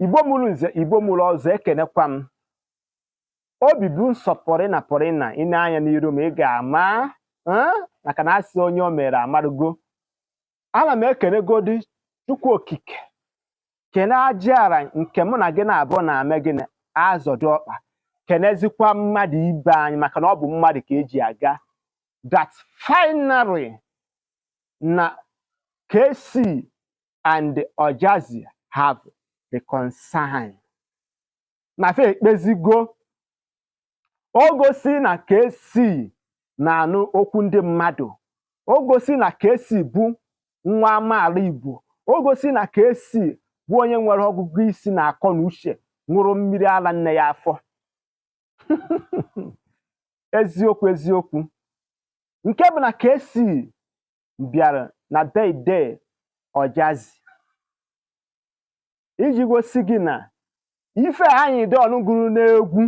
Igbo mụrụ nze, Igbo mụrụ ọzọ, ekenekwa m. Obi bụ nsọpụrụ na pụrịna ị na-anya n'iru ma ị ga-ama maka na asị onye o mere amarugo. Ana m ekenegodi Chukwu okike, kene ajiara nke mụ na gị na-abụ na-ame gịnị azọdụ ọkpa, kenezikwa mmadụ ibe anyị maka na ọ bụ mmadụ ka eji aga. That finally na kcee and Ojazzy have reconciled. Na fe ekpezigo. O gosi na kcee na-anụ okwu ndị mmadụ. O gosi na kcee bụ nwa amaala Igbo. O gosi na kcee bụ onye nwere ọgụgụ isi na akọ na uche, ṅụrụ mmiri ala nne ya afọ. Eziokwu eziokwu. Nke bụ na kcee bịara na birthday Ojazzy iji gosi gị na ife anyị dị ọnụ gụrụ n'egwu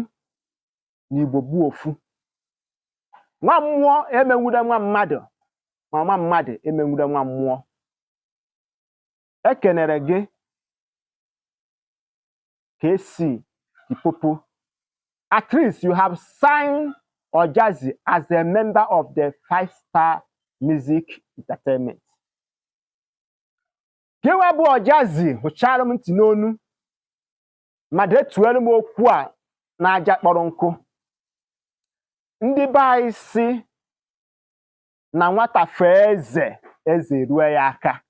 n'Igbo bụ ofu. Nwa mmụọ emenwude nwa mmadụ, ma nwa mmadụ emenwude nwa mmụọ. Ekenere gị kcee Ipopo. At least you have signed Ojazzy as a member of the 5-star music entertainment. Gịnwa bụ Ojazzy hụchara m ntị n'onu ma detuere m okwu a n'aja kpọrọ nkụ. Ndị be anyị si na nwata fee eze, eze rue ya aka.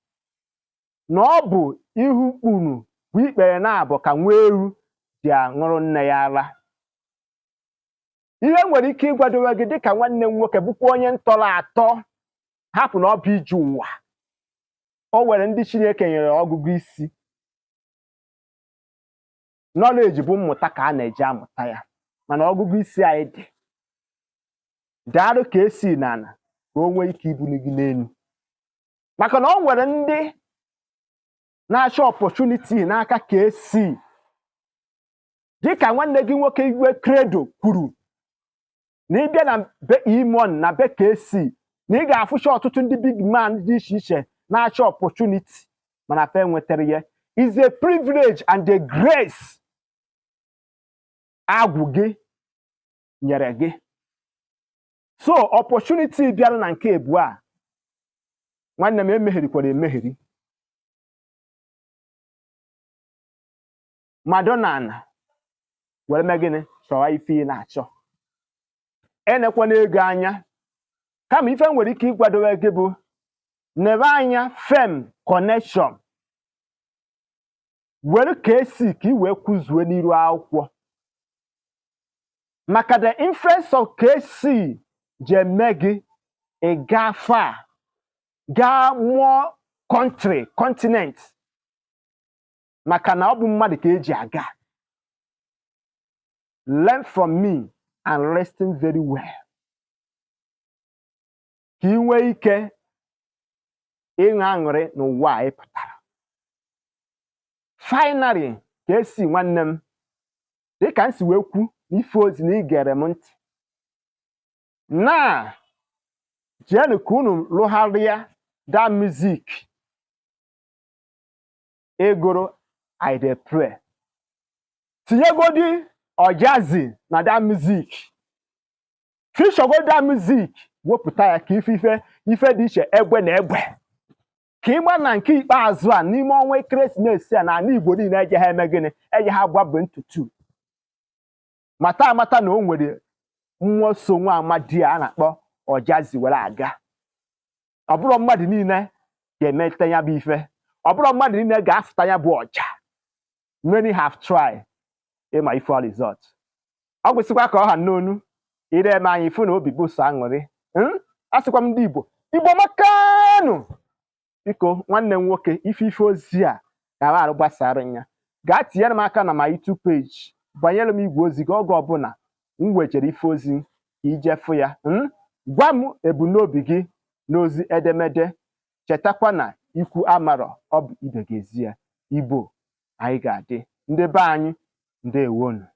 Na ọ bụ ihu kpunu bụ ikpere na-abụ ka nwa ewu ji aṅụrụ nne ya ara. Ihe nwere ike ịgwadowe gị dịka nwanne m nwoke bụkwa onye ntọrọ atọ, hapụ na ọ bụ ije ụwa. O nwere ndị Chineke nyere ọgụgụ isi. Knowledge bụ mmụta ka a na-eji amụta ya, mana ọgụgụ isi anyị dị. Daalụ kcee na ana ka o nwee ike ibuli gị n'elu. Maka na o nwere ndị na-achọ opportunity n'aka kcee. Dịka nwanne gị nwoke Igwe Credo kwuru na ịbịa na be Imon na be kcee na ị ga-afụcha ọtụtụ ndị big man dị iche iche na-achọ opportunity mana fe nwetara ya. Is a privilege and a grace agwụ gị nyere gị. So opportunity bịara na nke ebu a, nwanne m emegherikwara emegheri. Madonna were mee gịnị chọwa ife ị na-achọ. Enekwana ego anya, kama ife nwere ike ịgwadowe gị bụ nebe anya fame connection. Were kcee ka ị wee kwuzuo n'iru akwụkwọ. Maka the influence of kcee ji eme gị ị gaa far, gaa more country, continent. Maka na ọ bụ mmadụ ka eji aga. Learn from me and listen very well. Ka ị nwee ike ịṅụ aṅụrị n'ụwa a ị pụtara. Finally, kcee nwanne m, dịka m si wee kwu n'ife ozi na ị gere m ntị. Na jeenụ ka unu lụgharịa that music egoro I dey pray. Tinyegodi Ojazzy na that music. Fishọgodi that music, wepụta ya ka ife dị iche egbe na egbe. Ka ịgba na nke ikpeazụ a n'ime ọnwa ekeresimesi a na ala Igbo niile eje ha eme gịnị? Eje ha gbabụ ntutu. Mata amata na o nwere mmụọ so nwa amadi a na-akpọ Ojazzy were aga. Ọ bụrụ mmadụ niile ga-emete ya bụ ife. Ọ bụrụ mmadụ niile ga-afụta ya bụ ọja. Many have tried ịma ife result. Ọ gwụsịkwa ka ọ ha n'onu ire eme anyị ifu na obi bụ so aṅụrị. Asịkwa m ndị Igbo, Igbo makanụ. Biko nwanne m nwoke ife ozi a ga arụ gbasara ya. Gaa tinyere m aka na my YouTube page. Banyere m igwe ozi gị oge ọbụla m wejere ife ozi ka ijefu ya. Gwa m ebumnobi gị n'ozi edemede. Chetakwa na ikwu amarọ ọ bụ ibe ga-ezi ya. Igbo anyị ga-adị. Ndị be anyị ndewonu.